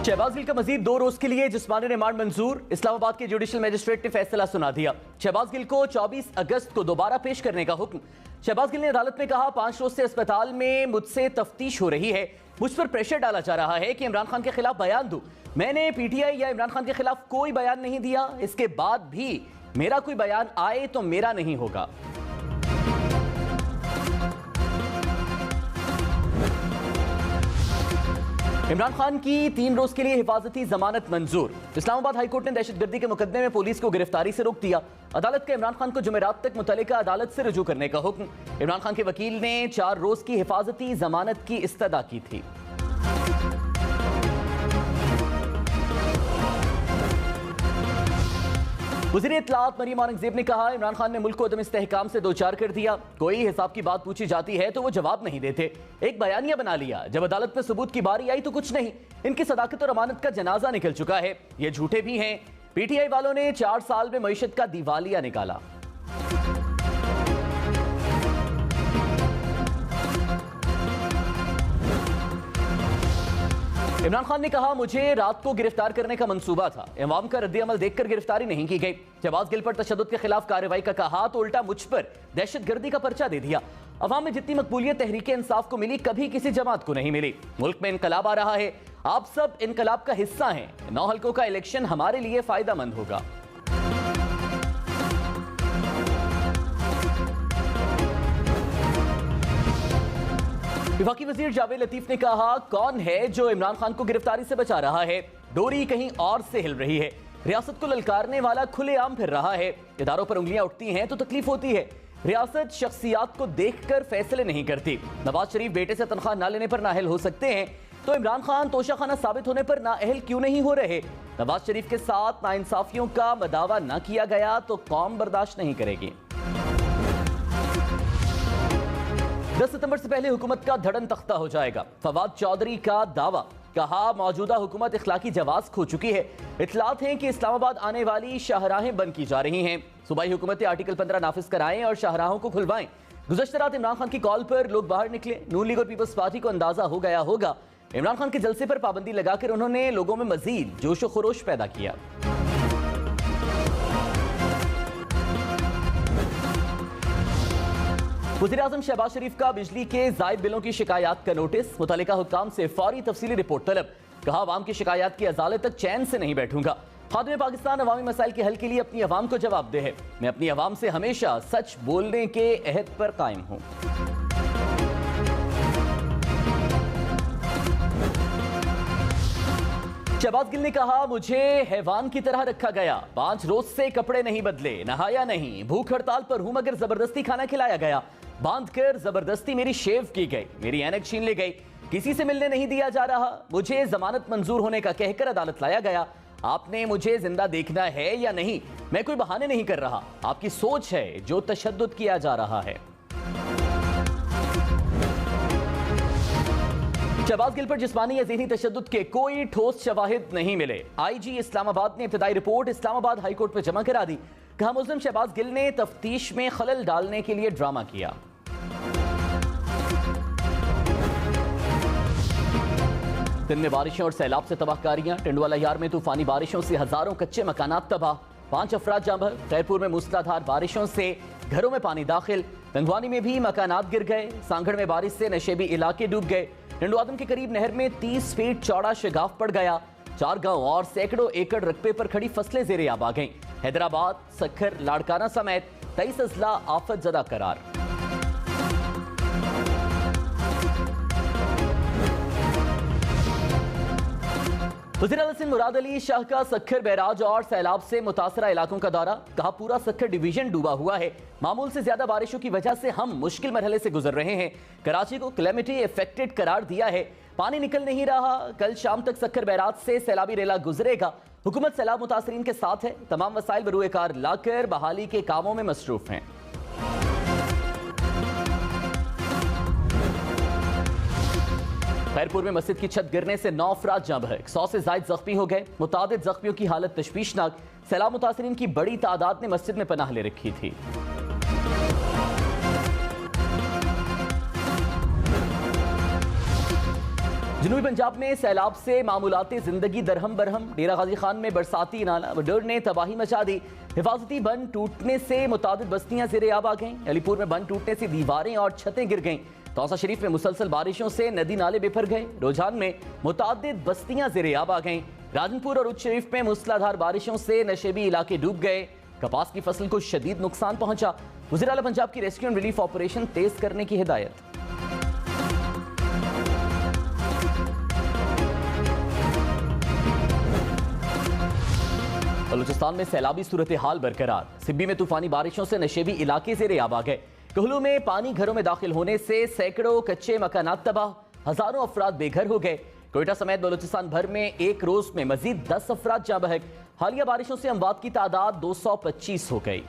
शहबाज गिल का मजीद 2 रोज के लिए जिस्मानी रिमांड मंजूर। इस्लामाबाद के जुडिशल मजिस्ट्रेट ने फैसला सुना दिया। शहबाज गिल को 24 अगस्त को दोबारा पेश करने का हुक्म। शहबाज गिल ने अदालत में कहा, 5 रोज से अस्पताल में मुझसे तफ्तीश हो रही है, मुझ पर प्रेशर डाला जा रहा है कि इमरान खान के खिलाफ बयान दूं। मैंने पीटीआई या इमरान खान के खिलाफ कोई बयान नहीं दिया। इसके बाद भी मेरा कोई बयान आए तो मेरा नहीं होगा। इमरान खान की 3 रोज के लिए हिफाजती जमानत मंजूर। इस्लामाबाद हाईकोर्ट ने दहशतगर्दी के मुकदमे में पुलिस को गिरफ्तारी से रोक दिया। अदालत का इमरान खान को जुमेरात तक मुतल्लिका अदालत से रुजू करने का हुक्म। इमरान खान के वकील ने 4 रोज की हिफाजती जमानत की इस्तदा की थी। वज़ीर इत्तलाआत मरीम औरंगज़ेब ने कहा, इमरान खान ने मुल्क को अदम इस्तेहकाम से 2-4 कर दिया। कोई हिसाब की बात पूछी जाती है तो वो जवाब नहीं देते। एक बयानिया बना लिया, जब अदालत में सबूत की बारी आई तो कुछ नहीं। इनकी सदाकत और अमानत का जनाजा निकल चुका है। ये झूठे भी हैं। पीटीआई वालों ने 4 साल में मईशत का दिवालिया निकाला। इमरान खान ने कहा, मुझे रात को गिरफ्तार करने का मंसूबा था। इमाम का रद्द-ए-अमल देखकर गिरफ्तारी नहीं की गई। शहबाज गिल पर तशद्दुद के खिलाफ कार्रवाई का कहा तो उल्टा मुझ पर दहशतगर्दी का पर्चा दे दिया। अवाम में जितनी मकबूलियत तहरीक इंसाफ को मिली, कभी किसी जमात को नहीं मिली। मुल्क में इनकलाब आ रहा है, आप सब इनकलाब का हिस्सा हैं। 9 हल्कों का इलेक्शन हमारे लिए फायदेमंद होगा। वफाकी वजीर जावेद लतीफ ने कहा, कौन है जो इमरान खान को गिरफ्तारी से बचा रहा है? डोरी कहीं और से हिल रही है। रियासत को ललकारने वाला खुलेआम फिर रहा है। इदारों पर उंगलियां उठती हैं तो तकलीफ होती है। रियासत शख्सियात को देखकर फैसले नहीं करती। नवाज शरीफ बेटे से तनख्वाह ना लेने पर नाअहल हो सकते हैं, तो इमरान खान तोशाखाना साबित होने पर नाअहल क्यों नहीं हो रहे? नवाज शरीफ के साथ नाइंसाफियों का मदावा न किया गया तो कौम बर्दाश्त नहीं करेगी। 10 सितंबर से पहले हुकूमत का धड़न तख्ता हो जाएगा। फवाद चौधरी का दावा। कहा, मौजूदा हुकूमत इखलाकी जवाज खो चुकी है। इत्तलात हैं कि इस्लामाबाद आने वाली शाहराहें बंद की जा रही हैं। सूबाई हुकूमतें आर्टिकल 15 नाफिज कराएं और शाहराहों को खुलवाएं। गुज़श्ता रात इमरान खान की कॉल पर लोग बाहर निकले। नून लीग और पीपल्स पार्टी को अंदाजा हो गया होगा। इमरान खान के जलसे पर पाबंदी लगाकर उन्होंने लोगों में मजीद जोश व खरोश पैदा किया। वज़ीर-ए-आज़म शहबाज शरीफ का बिजली के ज़ायद बिलों की शिकायत का नोटिस। मुतल्लिका हुक्काम से फौरी तफसीली रिपोर्ट तलब। कहा, अवाम की शिकायत की अदालत तक चैन से नहीं बैठूंगा। खादिम पाकिस्तान अवामी मसाइल के हल के लिए अपनी अवाम को जवाबदेह है। मैं अपनी अवाम से हमेशा सच बोलने के अहद पर कायम हूं। शहबाज गिल ने कहा, मुझे हैवान की तरह रखा गया। 5 रोज से कपड़े नहीं बदले, नहाया नहीं, भूख हड़ताल पर हूं मगर जबरदस्ती खाना खिलाया गया। बांधकर जबरदस्ती मेरी शेव की गई, मेरी ऐनक छीन ली गई, किसी से मिलने नहीं दिया जा रहा। मुझे जमानत मंजूर होने का कहकर अदालत लाया गया। आपने मुझे जिंदा देखना है या नहीं? मैं कोई बहाने नहीं कर रहा। आपकी सोच है जो तशद्दुद किया जा रहा है। शहबाज गिल पर जिस्मानी या ज़हनी तशद्दुद के कोई ठोस शवाहिद नहीं मिले। आईजी इस्लामाबाद ने इब्तदाई रिपोर्ट इस्लामाबाद हाईकोर्ट में जमा करा दी। कहा, मुल्ज़िम शहबाज गिल ने तफ्तीश में खलल डालने के लिए ड्रामा किया। दिन में बारिशों और सैलाब से तबाहकारियां। टिंडवाला यार में तूफानी बारिशों से हजारों कच्चे मकानात तबाह। 5 अफराद जाँ बहक। खैरपुर में मूसलाधार बारिशों से घरों में पानी दाखिल। गंगवानी में भी मकानात गिर गए। सांगड़ में बारिश से नशेबी इलाके डूब गए। टिंडवादम के करीब नहर में 30 फीट चौड़ा शगाफ पड़ गया। 4 गांव और सैकड़ों एकड़ रकबे पर खड़ी फसलें ज़ेरे आब आ गईं। हैदराबाद, सखर, लाड़काना समेत 23 अजला आफत ज़दा करार। वज़ीर-ए-आला सिंध मुराद अली शाह का सखर बैराज और सैलाब से मुतासरा इलाकों का दौरा। कहा, पूरा सखर डिवीजन डूबा हुआ है। मामूल से ज्यादा बारिशों की वजह से हम मुश्किल मरहले से गुजर रहे हैं। कराची को कैलेमिटी इफेक्टेड करार दिया है। पानी निकल नहीं रहा। कल शाम तक सखर बैराज से सैलाबी रेला गुजरेगा। हुकूमत सैलाब मुतासरीन के साथ है। तमाम वसाइल बरूए कार लाकर बहाली के कामों में मसरूफ हैं। खैरपुर में मस्जिद की छत गिरने से 9 अफराद जाँ बहक। 100 से ज्यादा जख्मी हो गए। मुतादिद जख्मियों की हालत तशवीशनाक। सैलाब मुतासरीन की बड़ी तादाद ने मस्जिद में पनाह ले रखी थी। जनूबी पंजाब में सैलाब से मामूलाती जिंदगी दरहम बरहम। डेरा गाजी खान में बरसाती नाला वडर ने तबाही मचा दी। हिफाजती बंद टूटने से मुतादिद बस्तियां ज़ेरे आब आ गईं। अलीपुर में बंद टूटने से दीवारें और छतें गिर गईं। तौसा शरीफ में मुसलसल बारिशों से नदी नाले बेफर गए। रुझान में मुतादिद बस्तियां ज़ेरे आब आ गईं। राजनपुर और उच्च शरीफ में मूसलाधार बारिशों से नशेबी इलाके डूब गए। कपास की फसल को शदीद नुकसान पहुंचा। वज़ीर आला पंजाब की रेस्क्यू एंड रिलीफ ऑपरेशन तेज करने की हिदायत। बलूचिस्तान में सैलाबी सूरत हाल बरकरार। सिब्बी में तूफानी बारिशों से नशेबी इलाके ज़ेरे आब आ गए। कहलू में पानी घरों में दाखिल होने से सैकड़ों कच्चे मकानात तबाह, हजारों अफराद बेघर हो गए। कोयटा समेत बलूचिस्तान भर में एक रोज में मजीद 10 अफराद जाँ बहक। हालिया बारिशों से अमवात की तादाद 225 हो गई।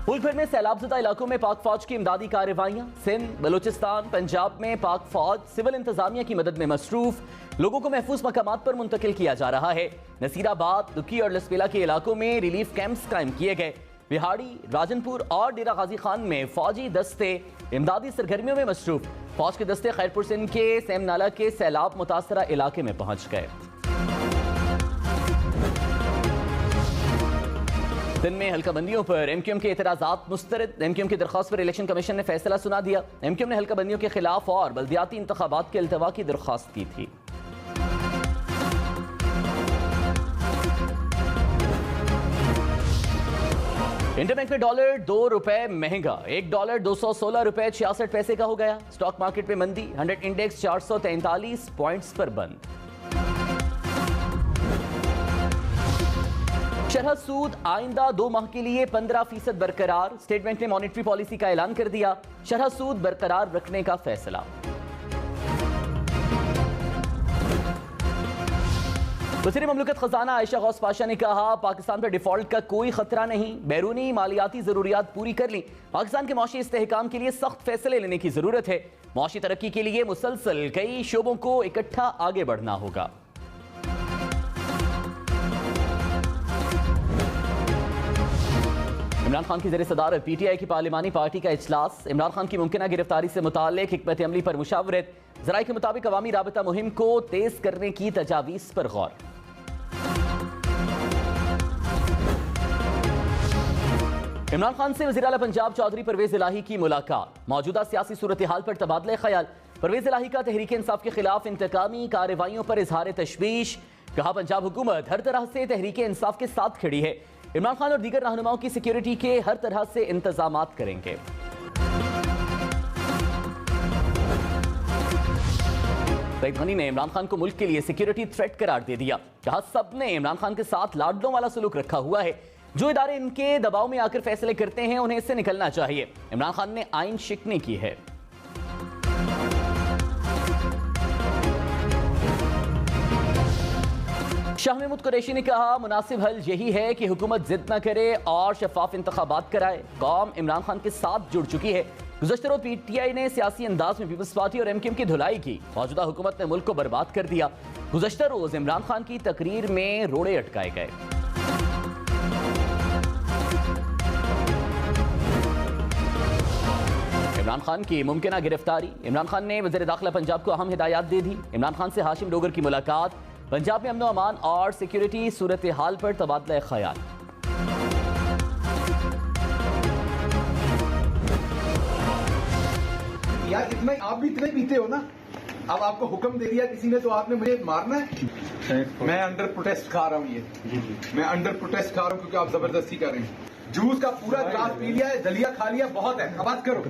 मुल्क भर में सैलाबज़दा इलाकों में पाक फौज की इमदादी कार्रवाइयां। सिंध, बलूचिस्तान, पंजाब में पाक फौज सिविल इंतजामिया की मदद में मसरूफ। लोगों को महफूज मकामात पर मुंतकिल किया जा रहा है। नसीराबाद, दुकी और लसपेला के इलाकों में रिलीफ कैंप्स कायम किए गए। बिहाड़ी, राजनपुर और डेरा गाजी खान में फौजी दस्ते इमदादी सरगर्मियों में मसरूफ। फौज के दस्ते खैरपुर सिंध के सेम नाला के सैलाब मुतासरा इलाके में पहुंच गए। दिन में हल्का बंदियों पर एमक्यूएम के एतराजात मुस्तरद। एमक्यूएम की दरख्वास्त पर इलेक्शन कमीशन ने फैसला सुना दिया। एमक्यूएम ने हल्का बंदियों के खिलाफ और बल्दियाती इंतखाबात के अल्तवा की दरख्वास्त की थी। इंटरबैंक में डॉलर 2 रुपए महंगा। $1 216 रुपए 66 पैसे का हो गया। स्टॉक मार्केट में मंदी। 100 इंडेक्स 443 पॉइंट्स पर बंद। शरह सूद आइंदा 2 माह के लिए 15% बरकरार। स्टेट बैंक ने मॉनेटरी पॉलिसी का ऐलान कर दिया। शरह सूद बरकरार रखने का फैसला। वज़ीर ममलकत खजाना आयशा गौस पाशा ने कहा, पाकिस्तान पर डिफॉल्ट का कोई खतरा नहीं। बैरूनी मालियाती जरूरियात पूरी कर ली। पाकिस्तान के मौशी इस्तेहकाम के लिए सख्त फैसले लेने की जरूरत है। मौशी तरक्की के लिए मुसलसल कई शोबों को इकट्ठा आगे बढ़ना होगा। इमरान खान की ज़ेर सदारत पीटीआई की पार्लिमानी पार्टी का इजलास। इमरान खान की मुमकिना गिरफ्तारी से मुताल्लिक हिकमत अमली पर मुशावरत। ज़राए के मुताबिक अवामी राबता मुहिम को तेज करने की तजावीज़ पर गौर। इमरान खान से वज़ीर आला पंजाब चौधरी परवेज इलाही की मुलाकात। मौजूदा सियासी सूरत हाल पर तबादला ख्याल। परवेज इलाही का तहरीक इंसाफ के खिलाफ इंतकामी कार्रवाइयों पर इजहार तशवीश। कहा, पंजाब हुकूमत हर तरह से तहरीक इंसाफ के साथ खड़ी है। इमरान खान और दीगर रहनुमाओं की सिक्योरिटी के हर तरह से इंतजामात करेंगे। सईद गनी ने इमरान खान को मुल्क के लिए सिक्योरिटी थ्रेट करार दे दिया। कहा, सबने इमरान खान के साथ लाडलों वाला सलूक रखा हुआ है। जो इदारे इनके दबाव में आकर फैसले करते हैं उन्हें इससे निकलना चाहिए। इमरान खान ने आइन शिकनी की है। शाह महमूद कुरैशी ने कहा, मुनासिब हल यही है कि हुकूमत जिद न करे और शफाफ इंतखाबात कराए। कौम इमरान खान के साथ जुड़ चुकी है। गुज़श्ता रोज़ पीटीआई ने सियासी अंदाज में पीपल्स पार्टी और एमक्यूएम की धुलाई की। मौजूदा हुकूमत ने मुल्क को बर्बाद कर दिया। गुज़श्ता रोज़ इमरान खान की तकरीर में रोड़े अटकाए गए। इमरान खान की मुमकिना गिरफ्तारी। इमरान खान ने वज़ीर दाखिला पंजाब को अहम हिदायत दे दी। इमरान खान से हाशिम डोगर की मुलाकात। पंजाब में अमन अमान और सिक्योरिटी सूरत हाल पर तबादला ख्याल। यार इतना आप भी इतने पीते हो ना। अब आपको हुक्म दे दिया किसी ने तो आपने मुझे मारना है। मैं अंडर प्रोटेस्ट खा रहा हूँ। ये मैं अंडर प्रोटेस्ट खा रहा हूँ क्योंकि आप जबरदस्ती कर रहे हैं। जूस का पूरा ग्लास पी लिया है, दलिया खा लिया, बहुत है। अब बात करो।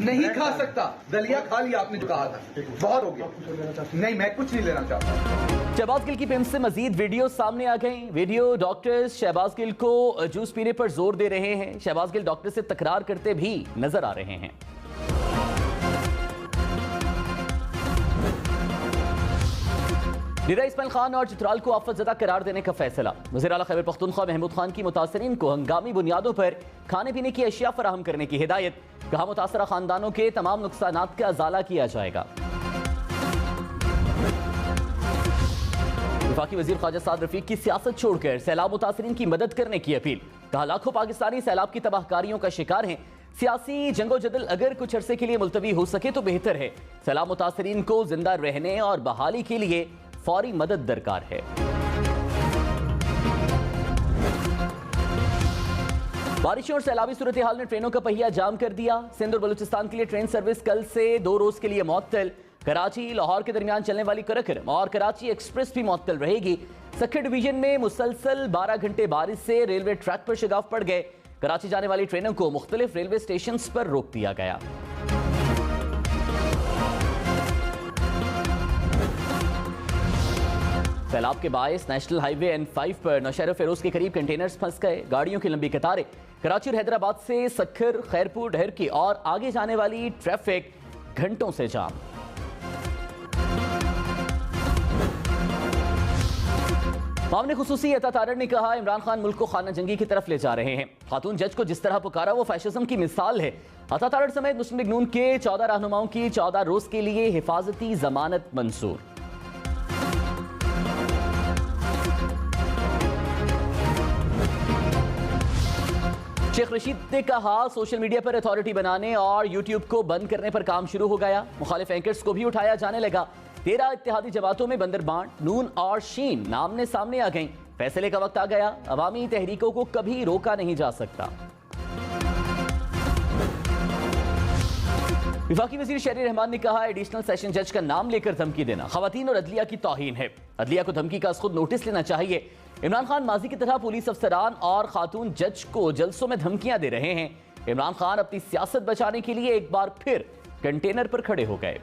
नहीं खा सकता, दलिया खा लिया आपने जो कहा था, बहुत हो गया। नहीं, मैं कुछ नहीं लेना चाहता। शहबाज गिल की पिंप से मजीद वीडियो सामने आ गई। वीडियो डॉक्टर्स शहबाज गिल को जूस पीने पर जोर दे रहे हैं। शहबाज गिल डॉक्टर से तकरार करते भी नजर आ रहे हैं। डेरा इस्माइल खान और चित्राल को आफतज़दा करार देने का फैसला। वज़ीर आला खैबर पख्तूनख्वा महमूद खान की मुतासरीन को हंगामी बुनियादों पर खाने पीने की अशिया फराहम करने की हिदायत। कहा, मुतासरा खानदानों के तमाम नुकसानात का अजाला किया जाएगा। वफाकी वज़ीर ख्वाजा साद रफीक की सियासत छोड़कर सैलाब मुतासरीन की मदद करने की अपील। कहा लाखों पाकिस्तानी सैलाब की तबाहकारियों का शिकार हैं। सियासी जंगोजदल अगर कुछ अरसे के लिए मुलतवी हो सके तो बेहतर है। सैलाब मुतासरीन को जिंदा रहने और बहाली के लिए फौरी मदद दरकार है। बारिशों और सैलाबी सूरत हाल ने ट्रेनों का पहिया जाम कर दिया। सिंध और बलूचिस्तान के लिए ट्रेन सर्विस कल से 2 रोज के लिए मुअत्तल। कराची लाहौर के दरमियान चलने वाली करकरम और कराची एक्सप्रेस भी मुअत्तल रहेगी। सखर डिवीजन में मुसलसल 12 घंटे बारिश से रेलवे ट्रैक पर शिगाफ पड़ गए। कराची जाने वाली ट्रेनों को मुख्तलिफ रेलवे स्टेशन पर रोक दिया गया। सैलाब के बायस नेशनल हाईवे N5 पर नौशहर फेरोज के करीब कंटेनर्स फंस गए। गाड़ियों की लंबी कतारें। कराची और हैदराबाद से सखर, खैरपुर, ढेरकी और आगे जाने वाली ट्रैफिक घंटों से जाम। मामले खुसूसी अता तारड़ ने कहा इमरान खान मुल्क को खाना जंगी की तरफ ले जा रहे हैं। खातून जज को जिस तरह पुकारा वो फैशिज्म की मिसाल है। अता तारड़ समेत मुस्लिम लीग नून के 14 रहनुमाओं की 14 रोज के लिए हिफाजती जमानत मंजूर। शेख रशीद ने कहा सोशल मीडिया पर अथॉरिटी बनाने और यूट्यूब को बंद करने पर काम शुरू हो गया। मुखालिफ एंकर्स को भी उठाया जाने लगा। 13 इत्तेहादी जमातों में बंदरबांट, नून और शीन नामने सामने आ गईं। फैसले का वक्त आ गया। अवामी तहरीकों को कभी रोका नहीं जा सकता। वफाकी वजीर शहरी रहमान ने कहा एडिशनल सेशन जज का नाम लेकर धमकी देना खवातीन और अदलिया की तौहीन है। अदलिया को धमकी का खुद नोटिस लेना चाहिए। इमरान खान माजी की तरह पुलिस अफसरान और खातून जज को जलसों में धमकियां दे रहे हैं। इमरान खान अपनी सियासत बचाने के लिए एक बार फिर कंटेनर पर खड़े हो गए।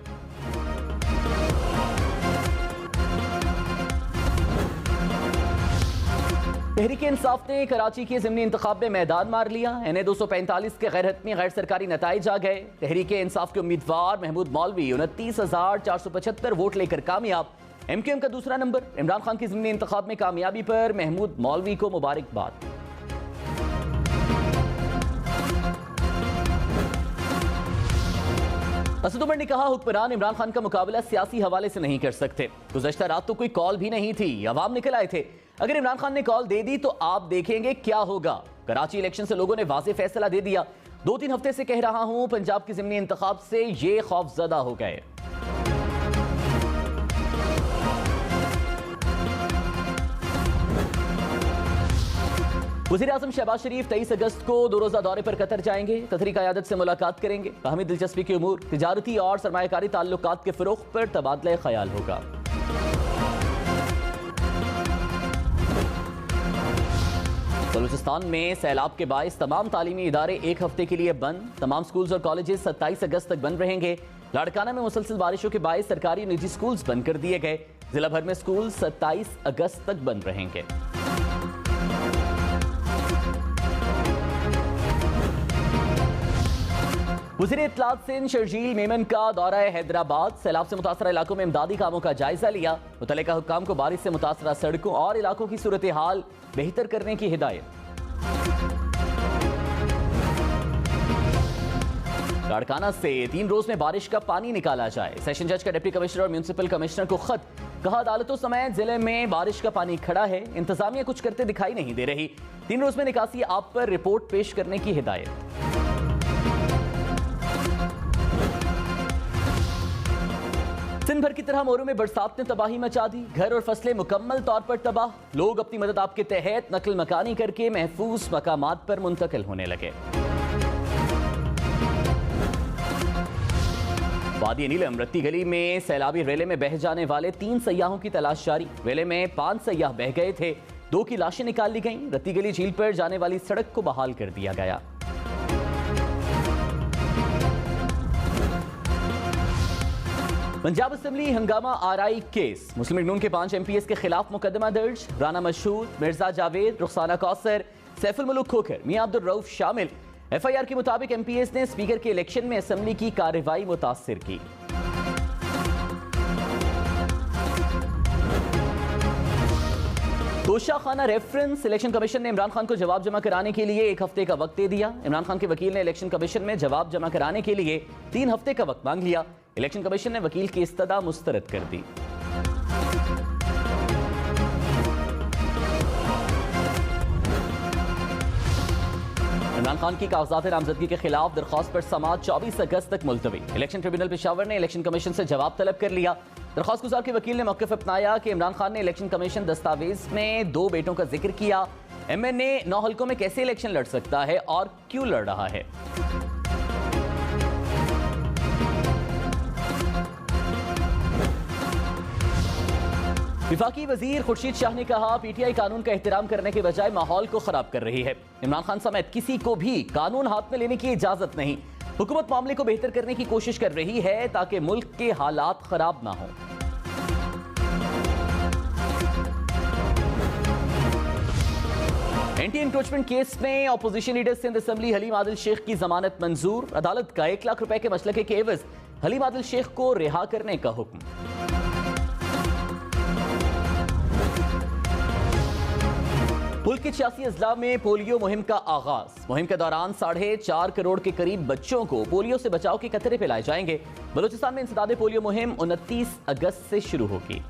तहरीक इंसाफ ने कराची के ज़िमनी इंतखाब में मैदान मार लिया। NA 245 के गैर हतमी गैर सरकारी नताइज आ गए। तहरीक इंसाफ के उम्मीदवार महमूद मौलवी 29,475 वोट लेकर कामयाब। MQM का दूसरा नंबर। इमरान खान की ज़िमनी इंतखाब में कामयाबी पर महमूद मौलवी को मुबारकबाद। असद उमर ने कहा हुक्मरान इमरान खान का मुकाबला सियासी हवाले से नहीं कर सकते। गुज़श्ता रात तो कोई कॉल भी नहीं थी, अवाम निकल आए थे। अगर इमरान खान ने कॉल दे दी तो आप देखेंगे क्या होगा। कराची इलेक्शन से लोगों ने वाज़ेह फैसला दे दिया। 2-3 हफ्ते से कह रहा हूं पंजाब की ज़िमनी इंतखाब से ये खौफजदा हो गए। वज़ीर आज़म शहबाज शरीफ 23 अगस्त को 2 रोज़ा दौरे पर कतर जाएंगे। कतरी क़यादत से मुलाकात करेंगे। बाहमी दिलचस्पी के उमूर, तिजारती और सरमायाकारी ताल्लुकात के फ़रोग़ पर तबादला ख्याल होगा। बलूचिस्तान में सैलाब के बायस तमाम तालीमी इदारे 1 हफ्ते के लिए बंद। तमाम स्कूल्स और कॉलेजेस 27 अगस्त तक बंद रहेंगे। लाड़काना में मुसलसल बारिशों के बायस सरकारी और निजी स्कूल्स बंद कर दिए गए। जिला भर में स्कूल 27 अगस्त तक बंद रहेंगे। वज़ीर इत्तलात सिंध शर्जील मेमन का दौरा हैदराबाद। सैलाब से मुतासरा इलाकों में इमदादी कामों का जायजा लिया। मुतल्लिका हुक्काम को बारिश से मुतासरा सड़कों और इलाकों की सूरत हाल बेहतर करने की हिदायत। लाड़काना से 3 रोज में बारिश का पानी निकाला जाए। सेशन जज का डिप्टी कमिश्नर और म्यूनिसिपल कमिश्नर को खत। कहा अदालतों समेत जिले में बारिश का पानी खड़ा है, इंतजामिया कुछ करते दिखाई नहीं दे रही। 3 रोज में निकासी आप पर रिपोर्ट पेश करने की हिदायत। सिंध भर की तरह मोरू में बरसात ने तबाही मचा दी। घर और फसलें मुकम्मल तौर पर तबाह। लोग अपनी मदद आपके तहत नकल मकानी करके महफूज मकामात पर मुंतकिल होने लगे। वादी नीलम रत्ती गली में सैलाबी रेले में बह जाने वाले 3 सयाहों की तलाश जारी। रेले में 5 सयाह बह गए थे। 2 की लाशें निकाल ली गईं। रत्ती गली झील पर जाने वाली सड़क को बहाल कर दिया गया। पंजाब असेंबली हंगामा आरआई केस। मुस्लिम लीग नून के 5 MPs के खिलाफ मुकदमा दर्ज। राना मशहूर, मिर्जा जावेद, रुखसाना कौसर, सैफुल मुल्क खोखर, मियां अब्दुल रऊफ शामिल। FIR के मुताबिक MPs ने स्पीकर के इलेक्शन में असेंबली की कार्रवाई मुतासिर की। तोशा खाना रेफरेंस। इलेक्शन कमीशन ने इमरान खान को जवाब जमा कराने के लिए 1 हफ्ते का वक्त दे दिया। इमरान खान के वकील ने इलेक्शन कमीशन में जवाब जमा कराने के लिए 3 हफ्ते का वक्त मांग लिया। इलेक्शन कमीशन ने वकील की इस्तदा मुस्तरद कर दी। इमरान खान की कागजात नामजदगी के खिलाफ दरख्वास्त पर समाअत 24 अगस्त तक मुलतवी। इलेक्शन ट्रिब्यूनल पेशावर ने इलेक्शन कमीशन से जवाब तलब कर लिया। दरख्वास्त गुजार के वकील ने मौक़िफ़ अपनाया कि इमरान खान ने इलेक्शन कमीशन दस्तावेज में 2 बेटों का जिक्र किया। MNA 9 हल्कों में कैसे इलेक्शन लड़ सकता है और क्यों लड़ रहा है। विफाकी वजीर खुर्शीद शाह ने कहा, PTI कानून का एहतराम करने के बजाय माहौल को खराब कर रही है। इमरान खान समेत किसी को भी कानून हाथ में लेने की इजाजत नहीं। हुकूमत मामले को बेहतर करने की कोशिश कर रही है ताकि मुल्क के हालात खराब ना हों। एंटी इंक्रोचमेंट केस में opposition leader Sindh assembly Haleem Adil Sheikh की जमानत मंजूर। अदालत का 1 लाख रुपए के मसलके के एवज हलीम आदिल शेख को रिहा करने का हुक्म। मुल्क के 86 अजला में पोलियो मुहिम का आगाज। मुहिम के दौरान 4.5 करोड़ के करीब बच्चों को पोलियो से बचाव के कतरे पिलाए जाएंगे। बलूचिस्तान में इंसदाद पोलियो मुहिम 29 अगस्त से शुरू होगी।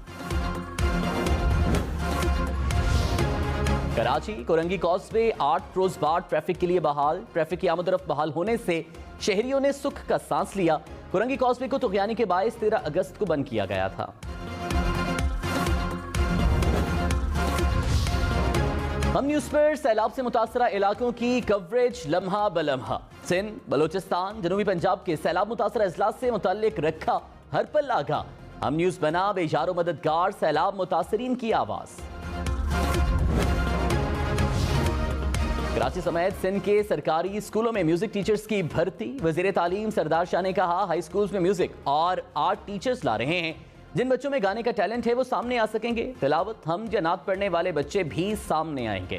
कराची कोरंगी कॉजवे 8 रोज बाद ट्रैफिक के लिए बहाल। ट्रैफिक की आमदरफ्त बहाल होने से शहरियों ने सुख का सांस लिया। कोरंगी कॉजवे को तुगयानी के बायस 13 अगस्त को बंद किया गया था। हम न्यूज पर सैलाब से मुतासरा इलाकों की कवरेज लम्हा बलम्हा। सिंध, बलोचिस्तान, जनूबी पंजाब के सैलाब मुतासरा अजला से मुताल्लिक रखा हर पल आगा। हम न्यूज बना बेजारो मददगार सैलाब मुतासरीन की आवाज। कराची समेत सिंध के सरकारी स्कूलों में म्यूजिक टीचर्स की भर्ती। वजीर तालीम सरदार शाह ने कहा, हाई स्कूल्स में म्यूजिक और आर्ट टीचर्स ला रहे हैं। जिन बच्चों में गाने का टैलेंट है वो सामने आ सकेंगे। तिलावत, हम या नात पढ़ने वाले बच्चे भी सामने आएंगे।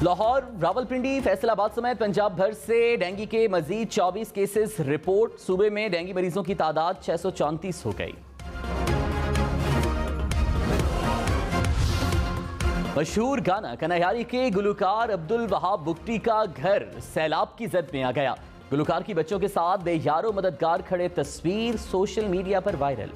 लाहौर, रावलपिंडी, फैसलाबाद समेत पंजाब भर से डेंगू के मजीद 24 केसेस रिपोर्ट। सूबे में डेंगू मरीजों की तादाद 634 हो गई। मशहूर गाना कन्हैयारी के गुलकार अब्दुल वहाब बुगटी का घर सैलाब की जद में आ गया। गुलकार की बच्चों के साथ बेयारो मददगार खड़े तस्वीर सोशल मीडिया पर वायरल।